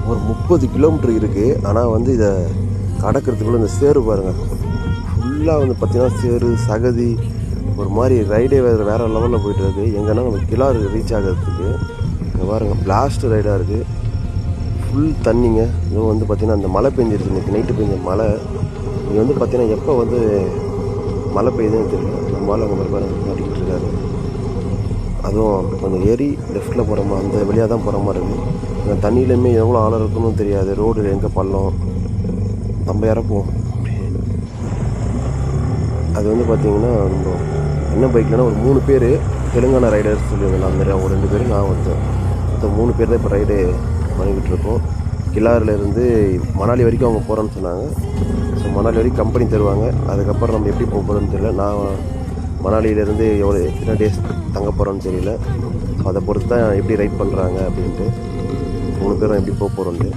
ஒரு 30 கிலோமீட்டர் இருக்குது. ஆனால் வந்து இதை கடக்கிறதுக்குள்ளே இந்த சேறு பாருங்கள், ஃபுல்லாக வந்து பார்த்திங்கன்னா சேறு சகதி ஒரு மாதிரி ரைடே வேறு லெவலில் போய்ட்டுருக்கு. எங்கன்னா நம்ம கிளாறு ரீச் ஆகிறதுக்கு இங்கே பாருங்கள் பிளாஸ்ட் ரைடாக இருக்குது. ஃபுல் தண்ணிங்க. இதுவும் வந்து பார்த்திங்கன்னா அந்த மழை பெஞ்சிருச்சு, இன்றைக்கி நைட்டு பெஞ்ச மழை. இங்கே வந்து பார்த்திங்கன்னா எப்போ வந்து மழை பெய்யுதுன்னு தெரியல. நம்ம மழை அங்கே பாருங்க மாட்டிக்கிட்டு இருக்காரு. அதுவும் கொஞ்சம் ஏறி லெஃப்ட்டில் போகிற மாதிரி அந்த வழியாக தான் போகிற மாதிரி இருக்குது. இந்த தண்ணியிலையுமே எவ்வளோ ஆழம் இருக்குன்னு தெரியாது. ரோடு எங்கே பள்ளம் நம்ம இறப்போம். அது வந்து பார்த்திங்கன்னா என்ன பைக்லன்னா ஒரு 3 பேர் தெலுங்கானா ரைடர்ஸ் சொல்லியிருந்தேன். அந்த மாதிரி அவங்க 2 பேர் நான் ஒருத்தன். மொத்தம் 3 பேர் தான் இப்போ ரைடு பண்ணிக்கிட்டு இருக்கோம். கிளாறுலேருந்து மணாலி வரைக்கும் அவங்க போகிறோன்னு சொன்னாங்க. ஸோ மணாலி வரைக்கும் கம்பெனி தருவாங்க. அதுக்கப்புறம் நம்ம எப்படி போக போகிறோன்னு தெரியல. நான் மணாலியிலேருந்து எத்தனை டேஸ் தங்க போகிறோன்னு தெரியல. அதை பொறுத்து தான் எப்படி ரைட் பண்ணுறாங்க அப்படின்ட்டு 3 பேரும் எப்படி போக போகிறோன்ட்டு.